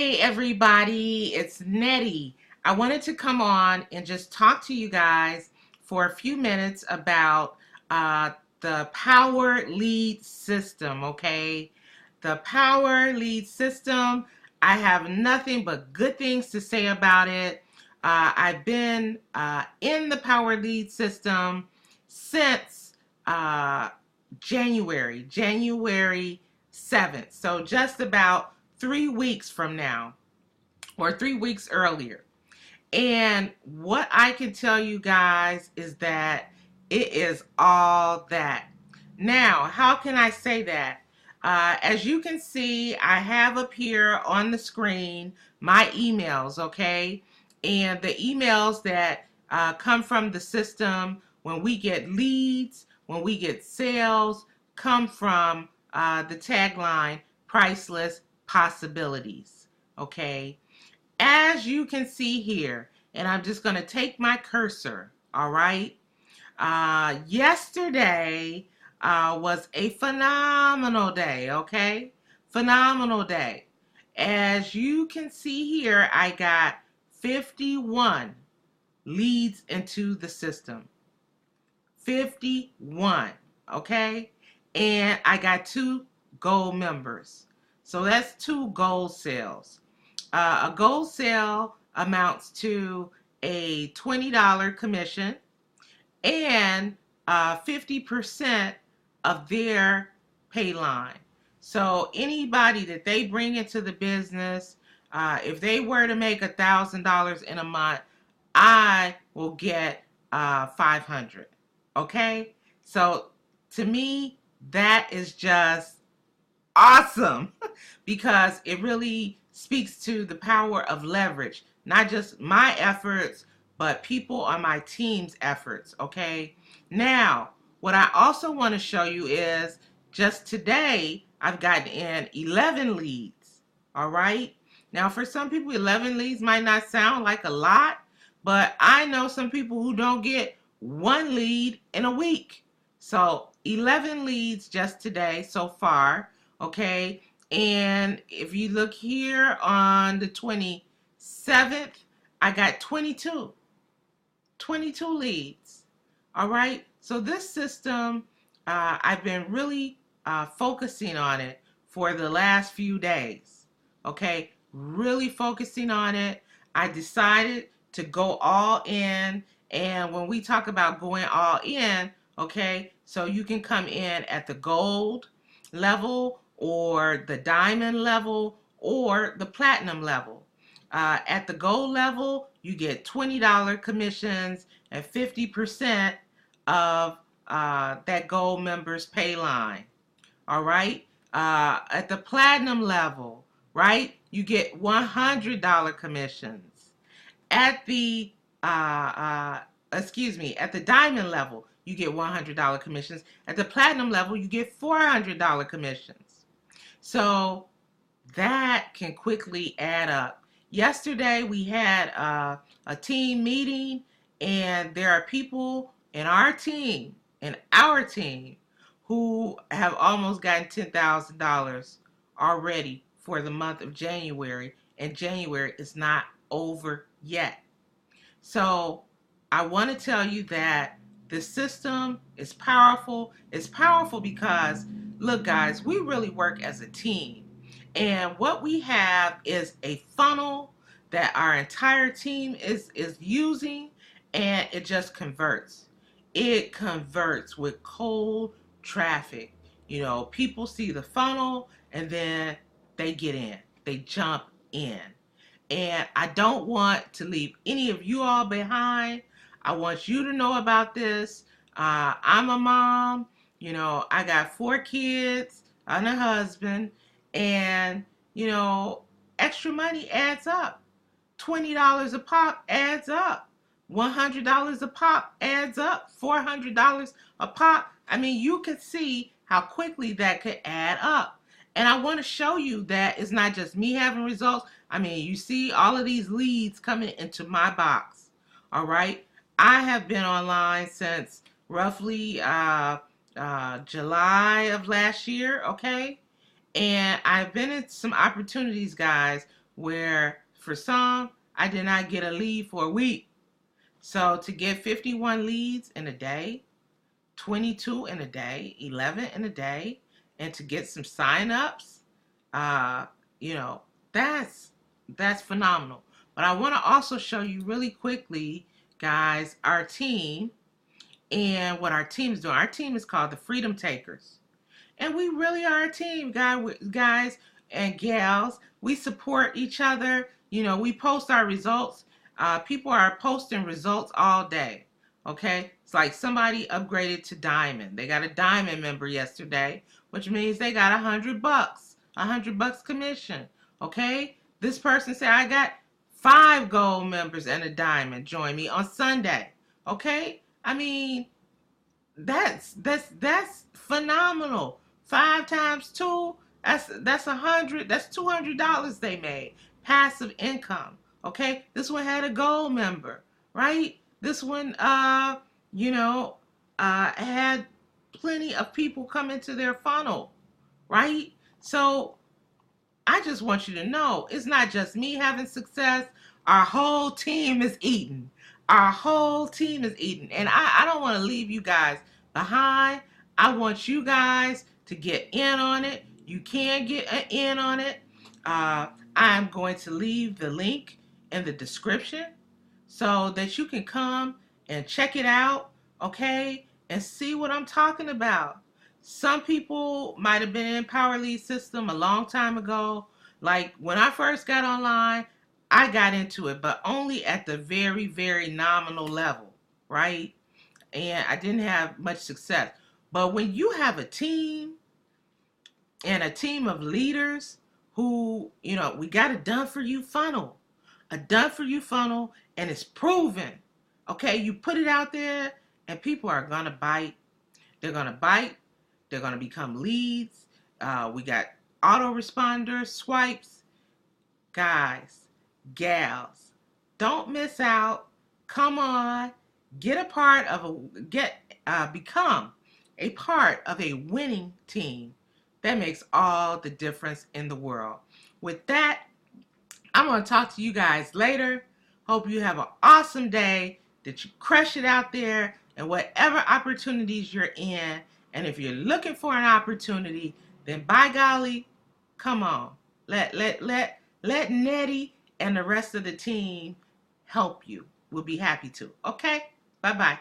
Hey everybody, it's Nettie. I wanted to come on and just talk to you guys for a few minutes about uh, the Power Lead system, okay? The Power Lead system, I have nothing but good things to say about it. I've been in the Power Lead system since uh, January 7th, so just about 3 weeks from now, or 3 weeks earlier. And what I can tell you guys is that it is all that. Now, how can I say that? As you can see, I have up here on the screen my emails, okay? And the emails that come from the system when we get leads, when we get sales, come from the tagline, Priceless Possibilities, okay? As you can see here, and I'm just going to take my cursor, all right? Yesterday was a phenomenal day, okay? Phenomenal day. As you can see here, I got 51 leads into the system. 51, okay? And I got 2 gold members. So that's 2 gold sales. A gold sale amounts to a $20 commission and 50% of their pay line. So anybody that they bring into the business, if they were to make $1,000 in a month, I will get 500. Okay, so to me that is just awesome because it really speaks to the power of leverage, not just my efforts, but people on my team's efforts. Okay, now what I also want to show you is just today I've gotten in 11 leads. All right, now for some people 11 leads might not sound like a lot, but I know some people who don't get 1 lead in a week. So 11 leads just today so far. Okay, and if you look here on the 27th, I got 22 leads. All right, so this system, I've been really focusing on it for the last few days. Okay, really focusing on it. I decided to go all in, and when we talk about going all in, okay, so you can come in at the gold level or the diamond level or the platinum level. At the gold level, you get $20 commissions and 50% of that gold member's pay line. All right. At the platinum level, right, you get $100 commissions. At the at the diamond level, you get $100 commissions. At the platinum level, you get $400 commissions. So that can quickly add up. Yesterday we had a team meeting, and there are people in our team, who have almost gotten $10,000 already for the month of January, and January is not over yet. So I want to tell you that the system is powerful. It's powerful because, look, guys, we really work as a team. And what we have is a funnel that our entire team is using, and it just converts. It converts with cold traffic. You know, people see the funnel and then they get in, they jump in. And I don't want to leave any of you all behind. I want you to know about this. I'm a mom. You know, I got 4 kids and a husband. And, you know, extra money adds up. $20 a pop adds up. $100 a pop adds up. $400 a pop. I mean, you can see how quickly that could add up. And I want to show you that it's not just me having results. I mean, you see all of these leads coming into my box. All right. I have been online since roughly July of last year. Okay. And I've been in some opportunities, guys, where for some, I did not get a lead for a week. So to get 51 leads in a day, 22 in a day, 11 in a day, and to get some signups, uh, you know, that's phenomenal. But I want to also show you really quickly, guys, our team and what our team is doing. Our team is called the Freedom Takers. And we really are a team, guys and gals. We support each other. You know, we post our results. People are posting results all day. Okay, it's like somebody upgraded to diamond. They got a diamond member yesterday, which means they got $100, $100 commission. Okay, this person said I got 5 gold members and a diamond. Join me on Sunday. Okay, I mean that's phenomenal. 5 times 2, that's 100. That's $200 they made passive income. Okay, this one had a gold member, right? This one, had plenty of people come into their funnel, right? So I just want you to know it's not just me having success. Our whole team is eating. Our whole team is eating. And I don't want to leave you guys behind. I want you guys to get in on it. You can get in on it. I'm going to leave the link in the description so that you can come and check it out, okay, and see what I'm talking about. Some people might have been in Power Lead System a long time ago. Like when I first got online, I got into it, but only at the very, very nominal level, right? And I didn't have much success. But when you have a team and a team of leaders who, we got a done for you funnel, and it's proven. Okay, you put it out there and people are going to bite. They're going to bite. They're going to become leads. We got autoresponders, swipes. Guys, gals, don't miss out. Come on, become a part of a winning team. That makes all the difference in the world. With that, I'm going to talk to you guys later. Hope you have an awesome day, that you crush it out there and whatever opportunities you're in. And if you're looking for an opportunity, then by golly, come on. Let Nettie and the rest of the team help you. We'll be happy to. Okay? Bye-bye.